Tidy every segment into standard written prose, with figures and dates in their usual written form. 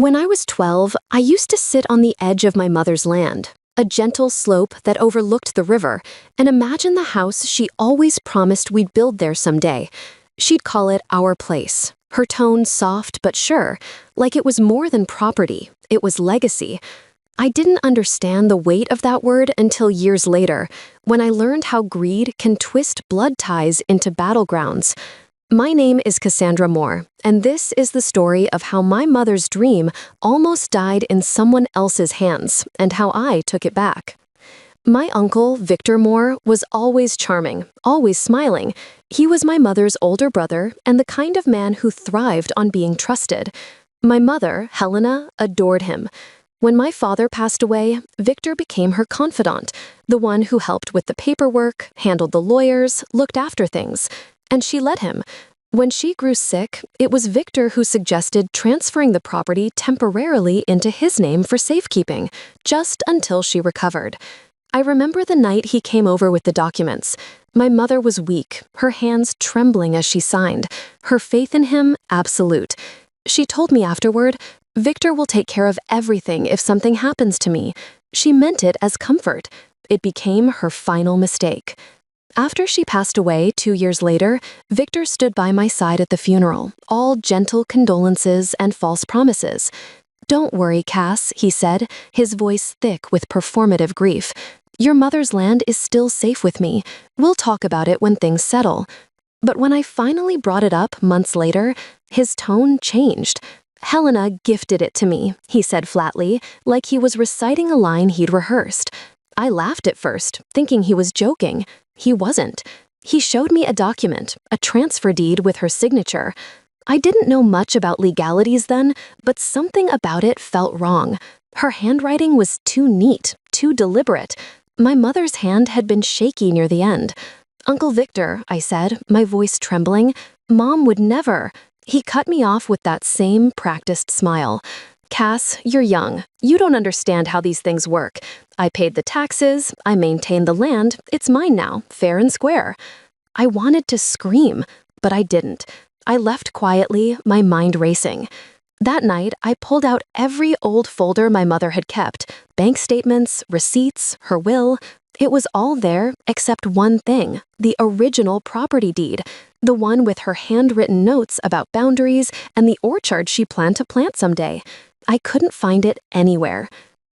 When I was 12, I used to sit on the edge of my mother's land, a gentle slope that overlooked the river, and imagine the house she always promised we'd build there someday. She'd call it our place, her tone soft but sure, like it was more than property, it was legacy. I didn't understand the weight of that word until years later, when I learned how greed can twist blood ties into battlegrounds. My name is Cassandra Moore, and this is the story of how my mother's dream almost died in someone else's hands and how I took it back. My uncle, Victor Moore, was always charming, always smiling. He was my mother's older brother and the kind of man who thrived on being trusted. My mother, Helena, adored him. When my father passed away, Victor became her confidant, the one who helped with the paperwork, handled the lawyers, looked after things. And she let him. When she grew sick, it was Victor who suggested transferring the property temporarily into his name for safekeeping, just until she recovered. I remember the night he came over with the documents. My mother was weak, her hands trembling as she signed, her faith in him absolute. She told me afterward, "Victor will take care of everything if something happens to me." She meant it as comfort. It became her final mistake. After she passed away 2 years later, Victor stood by my side at the funeral, all gentle condolences and false promises. "Don't worry, Cass," he said, his voice thick with performative grief. "Your mother's land is still safe with me. We'll talk about it when things settle." But when I finally brought it up months later, his tone changed. "Helena gifted it to me," he said flatly, like he was reciting a line he'd rehearsed. I laughed at first, thinking he was joking. He wasn't. He showed me a document, a transfer deed with her signature. I didn't know much about legalities then, but something about it felt wrong. Her handwriting was too neat, too deliberate. My mother's hand had been shaky near the end. "Uncle Victor," I said, my voice trembling, "Mom would never." He cut me off with that same practiced smile. "Cass, you're young. You don't understand how these things work. I paid the taxes, I maintained the land, it's mine now, fair and square." I wanted to scream, but I didn't. I left quietly, my mind racing. That night, I pulled out every old folder my mother had kept, bank statements, receipts, her will. It was all there except one thing, the original property deed, the one with her handwritten notes about boundaries and the orchard she planned to plant someday. I couldn't find it anywhere.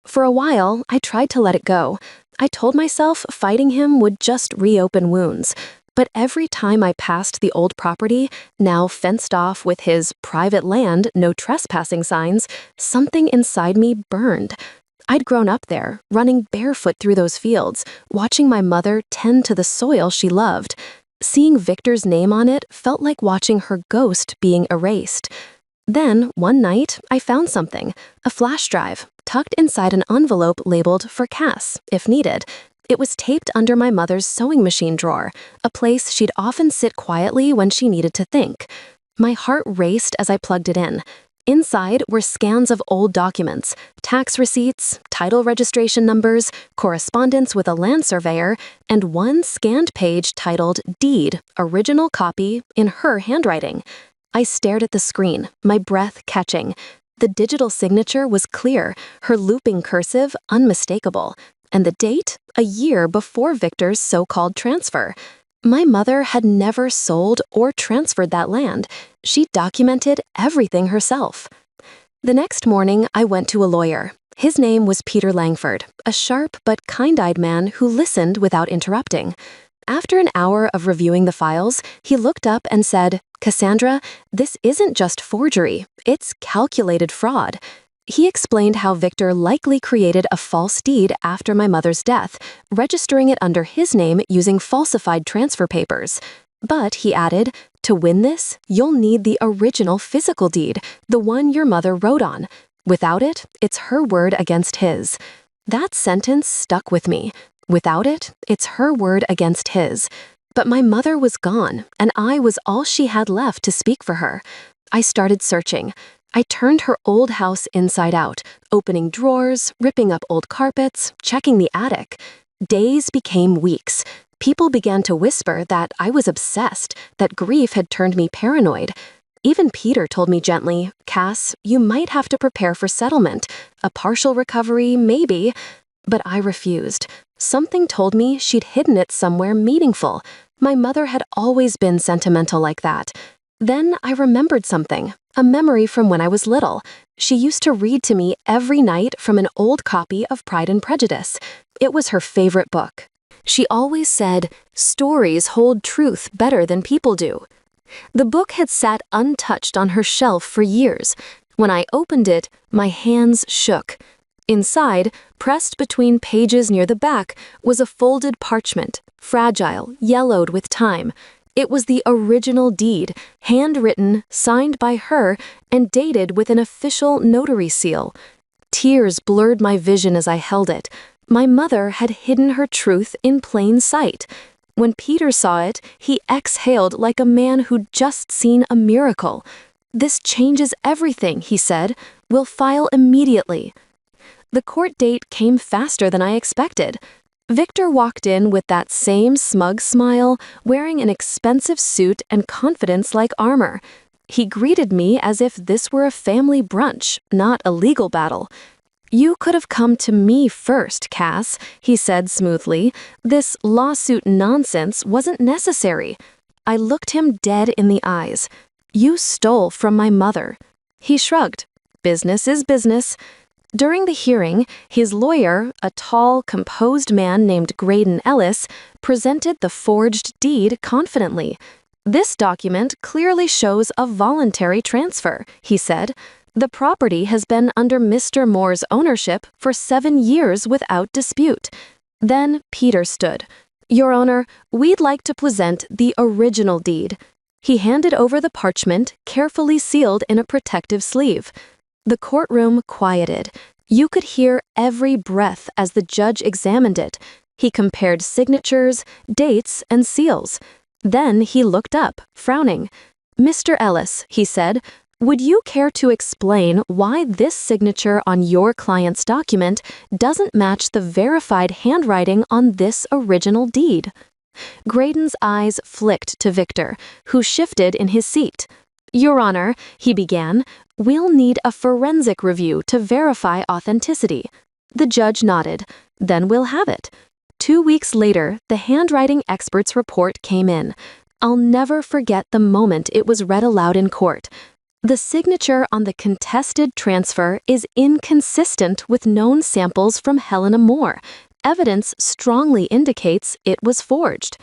For a while, I tried to let it go. I told myself fighting him would just reopen wounds. But every time I passed the old property, now fenced off with his private land, no trespassing signs, something inside me burned. I'd grown up there, running barefoot through those fields, watching my mother tend to the soil she loved. Seeing Victor's name on it felt like watching her ghost being erased. Then, one night, I found something, a flash drive, tucked inside an envelope labeled for Cass, if needed. It was taped under my mother's sewing machine drawer, a place she'd often sit quietly when she needed to think. My heart raced as I plugged it in. Inside were scans of old documents, tax receipts, title registration numbers, correspondence with a land surveyor, and one scanned page titled Deed, Original Copy, in her handwriting. I stared at the screen, my breath catching. The digital signature was clear, her looping cursive unmistakable, and the date, a year before Victor's so-called transfer. My mother had never sold or transferred that land. She documented everything herself. The next morning, I went to a lawyer. His name was Peter Langford, a sharp but kind-eyed man who listened without interrupting. After an hour of reviewing the files, he looked up and said, "Cassandra, this isn't just forgery, it's calculated fraud." He explained how Victor likely created a false deed after my mother's death, registering it under his name using falsified transfer papers. But, he added, "To win this, you'll need the original physical deed, the one your mother wrote on. Without it, it's her word against his." That sentence stuck with me. Without it, it's her word against his. But my mother was gone, and I was all she had left to speak for her. I started searching. I turned her old house inside out, opening drawers, ripping up old carpets, checking the attic. Days became weeks. People began to whisper that I was obsessed, that grief had turned me paranoid. Even Peter told me gently, "Cass, you might have to prepare for settlement. A partial recovery, maybe." But I refused. Something told me she'd hidden it somewhere meaningful. My mother had always been sentimental like that. Then I remembered something, a memory from when I was little. She used to read to me every night from an old copy of Pride and Prejudice. It was her favorite book. She always said, "Stories hold truth better than people do." The book had sat untouched on her shelf for years. When I opened it, my hands shook. Inside, pressed between pages near the back, was a folded parchment, fragile, yellowed with time. It was the original deed, handwritten, signed by her, and dated with an official notary seal. Tears blurred my vision as I held it. My mother had hidden her truth in plain sight. When Peter saw it, he exhaled like a man who'd just seen a miracle. "This changes everything," he said. "We'll file immediately." The court date came faster than I expected. Victor walked in with that same smug smile, wearing an expensive suit and confidence like armor. He greeted me as if this were a family brunch, not a legal battle. "You could have come to me first, Cass," he said smoothly. "This lawsuit nonsense wasn't necessary." I looked him dead in the eyes. "You stole from my mother." He shrugged. "Business is business." During the hearing, his lawyer, a tall, composed man named Graydon Ellis, presented the forged deed confidently. "This document clearly shows a voluntary transfer," he said. "The property has been under Mr. Moore's ownership for 7 years without dispute." Then Peter stood. "Your Honor, we'd like to present the original deed." He handed over the parchment, carefully sealed in a protective sleeve. The courtroom quieted. You could hear every breath as the judge examined it. He compared signatures, dates, and seals. Then he looked up, frowning. "Mr. Ellis," he said, "would you care to explain why this signature on your client's document doesn't match the verified handwriting on this original deed?" Graydon's eyes flicked to Victor, who shifted in his seat. "Your Honor," he began, "we'll need a forensic review to verify authenticity." The judge nodded. "Then we'll have it." 2 weeks later, the handwriting expert's report came in. I'll never forget the moment it was read aloud in court. The signature on the contested transfer is inconsistent with known samples from Helena Moore. Evidence strongly indicates it was forged.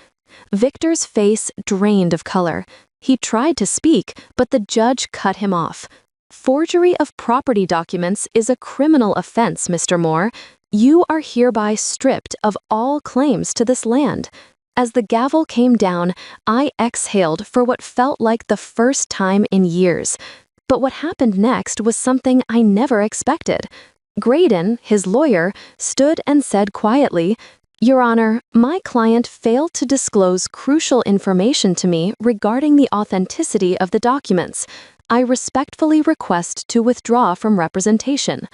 Victor's face drained of color. He tried to speak, but the judge cut him off. "Forgery of property documents is a criminal offense, Mr. Moore. You are hereby stripped of all claims to this land." As the gavel came down, I exhaled for what felt like the first time in years. But what happened next was something I never expected. Graydon, his lawyer, stood and said quietly, "Your Honor, my client failed to disclose crucial information to me regarding the authenticity of the documents. I respectfully request to withdraw from representation."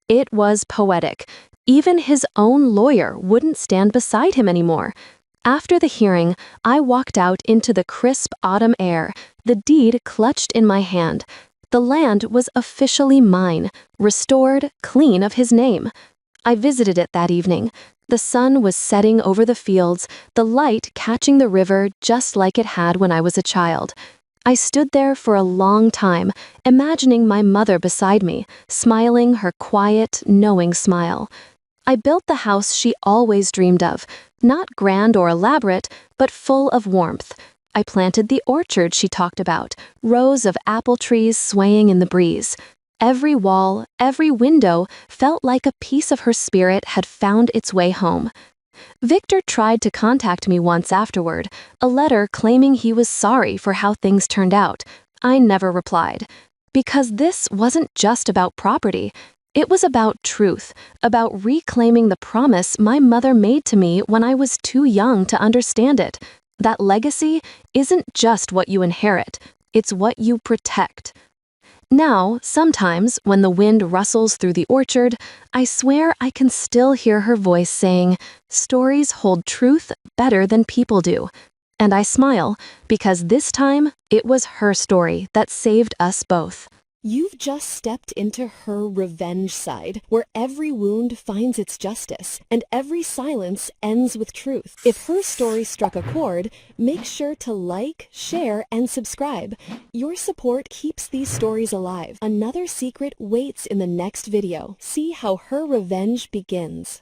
It was poetic. Even his own lawyer wouldn't stand beside him anymore. After the hearing, I walked out into the crisp autumn air, the deed clutched in my hand. The land was officially mine, restored, clean of his name. I visited it that evening. The sun was setting over the fields, the light catching the river just like it had when I was a child. I stood there for a long time, imagining my mother beside me, smiling her quiet, knowing smile. I built the house she always dreamed of, not grand or elaborate, but full of warmth. I planted the orchard she talked about, rows of apple trees swaying in the breeze. Every wall, every window felt like a piece of her spirit had found its way home. Victor tried to contact me once afterward, a letter claiming he was sorry for how things turned out. I never replied. Because this wasn't just about property. It was about truth, about reclaiming the promise my mother made to me when I was too young to understand it. That legacy isn't just what you inherit, it's what you protect. Now, sometimes, when the wind rustles through the orchard, I swear I can still hear her voice saying, "Stories hold truth better than people do." And I smile, because this time, it was her story that saved us both. You've just stepped into her revenge side, where every wound finds its justice, and every silence ends with truth. If her story struck a chord, make sure to like, share, and subscribe. Your support keeps these stories alive. Another secret waits in the next video. See how her revenge begins.